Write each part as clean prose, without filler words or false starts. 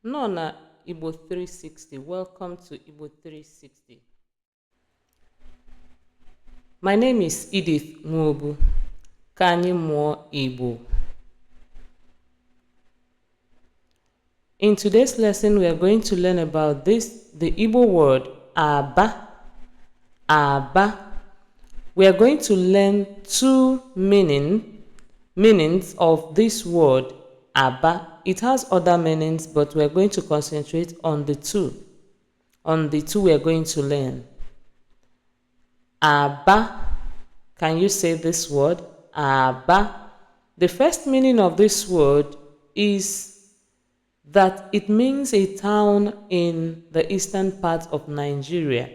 Nona Igbo 360. Welcome to Igbo 360. My name is Edith Nwobu. Ka anyị mụọ Igbo. In today's lesson, we are going to learn about the Igbo word Aba. Aba. We are going to learn two meanings of this word Aba. It has other meanings, but we are going to concentrate on the two. On the two we are going to learn. Aba. Can you say this word? Aba. The first meaning of this word is that it means a town in the eastern part of Nigeria.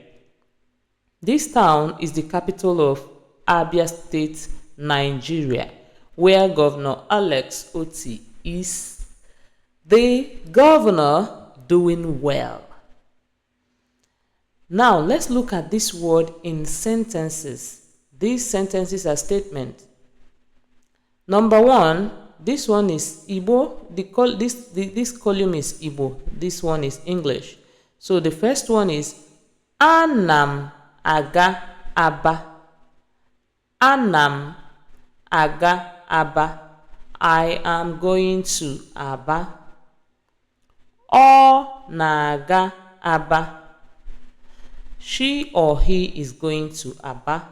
This town is the capital of Abia State, Nigeria, where Governor Alex Oti is the governor doing well. Now, let's look at this word in sentences. These sentences are statements. Number one, this one is Igbo. This column is Igbo. This one is English. So the first one is Anam aga aba. Anam aga aba. I am going to Aba. Ọ na-aga Aba. She or he is going to Aba.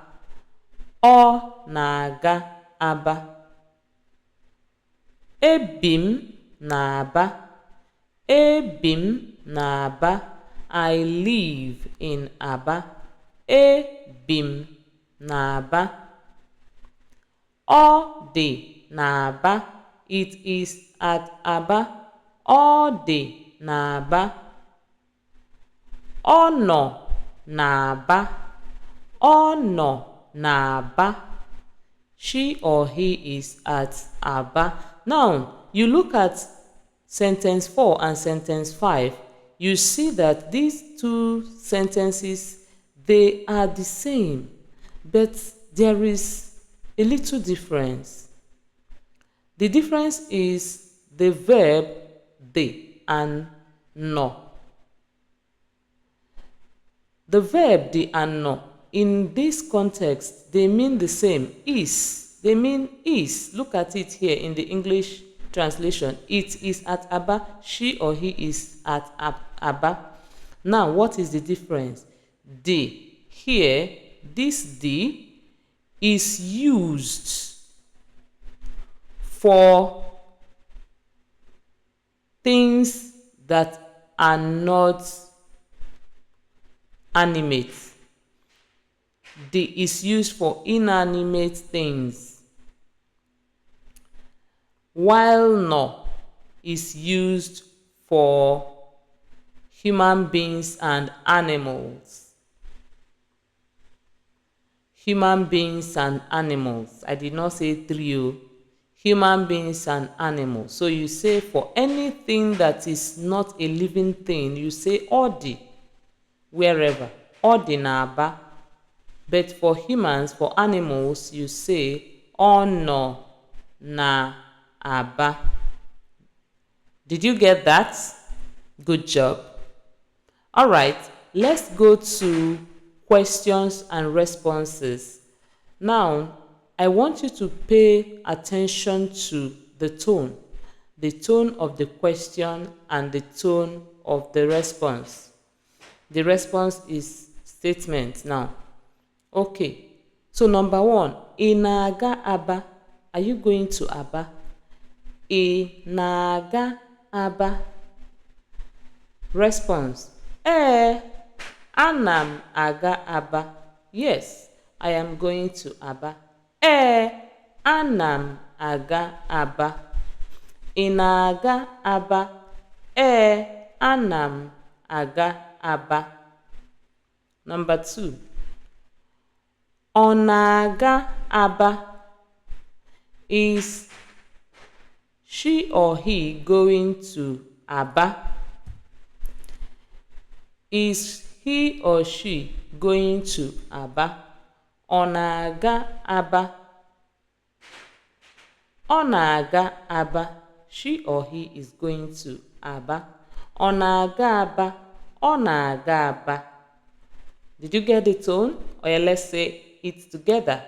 Ọ na-aga Aba. Ebim na-aba. Ebim na-aba. I live in Aba. Ebim na-aba. Ọ dị n'Aba. It is at Aba. Ọ dị n'Aba. Ọ nọ n'Aba. Ọ nọ n'Aba. She or he is at Aba. Now, you look at sentence 4 and sentence 5, you see that these two sentences, they are the same, but there is a little difference. The difference is the verb de and no. The verb de and no, in this context, they mean the same. Is. They mean is. Look at it here in the English translation. It is at Aba. She or he is at Aba. Now, what is the difference? De. Here, this de is used for things that are not animate. De is used for inanimate things, while no is used for human beings and animals. Human beings and animals. I did not say trio. Human beings and animals. So you say for anything that is not a living thing, you say odi, wherever. Odi na Aba. But for humans, for animals, you say ono na Aba. Did you get that? Good job. All right, let's go to questions and responses. Now, I want you to pay attention to the tone of the question and the tone of the response. The response is statement now. Okay, so number one, ị na-aga Aba. Are you going to Aba? Ị na-aga Aba. Response, ana m aga Aba. Yes, I am going to Aba. Ana m aga Aba. Ị na-aga Aba. Ana m aga Aba. Number two, ọ na-aga Aba. Is she or he going to Aba? Is he or she going to Aba? Ọ na-aga Aba. Ọ na-aga Aba. She or he is going to Aba. Ọ na-aga Aba. Ọ na-aga Aba. Did you get the tone? Or yeah, let's say it together.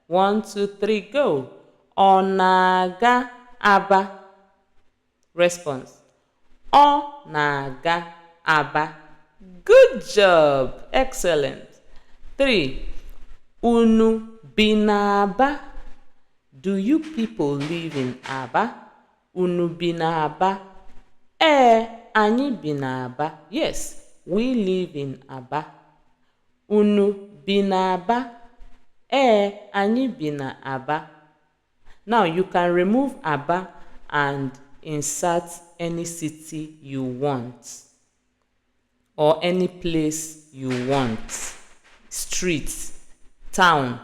1, 2, 3, go. Ọ na-aga Aba. Response. Ọ na-aga Aba. Good job. Excellent. 3. Unu bi n'Aba. Do you people live in Aba? Unu bi n'Aba. Anyị bi n'Aba. Yes, we live in Aba. Unu bi n'Aba. Anyị bi n'Aba. Now you can remove Aba and insert any city you want or any place you want. Street, town,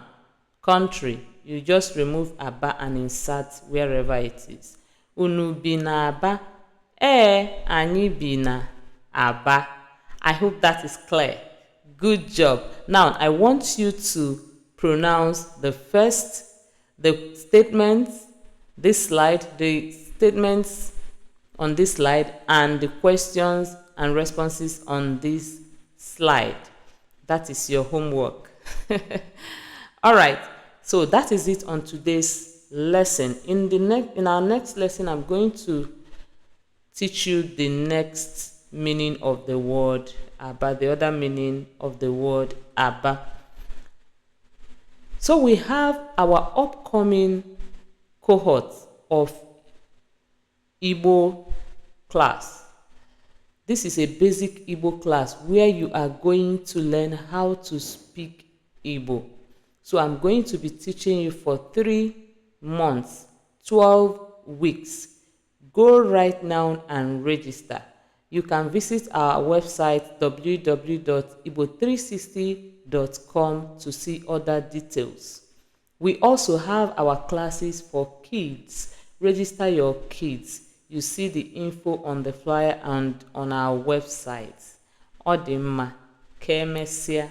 country. You just remove Aba and insert wherever it is. Unu bi n'Aba. Anyị bi n'Aba. I hope that is clear. Good job. Now, I want you to pronounce the statements on this slide, and the questions and responses on this slide. That is your homework. All right. So that is it on today's lesson. In our next lesson, I'm going to teach you the next meaning of the word Aba, the other meaning of the word Aba. So we have our upcoming cohort of Igbo class. This is a basic Igbo class where you are going to learn how to speak Igbo. So I'm going to be teaching you for 3 months, 12 weeks. Go right now and register. You can visit our website www.igbo360.com to see other details. We also have our classes for kids. Register your kids. You see the info on the flyer and on our website. Ọ dị mma, ka emesịa.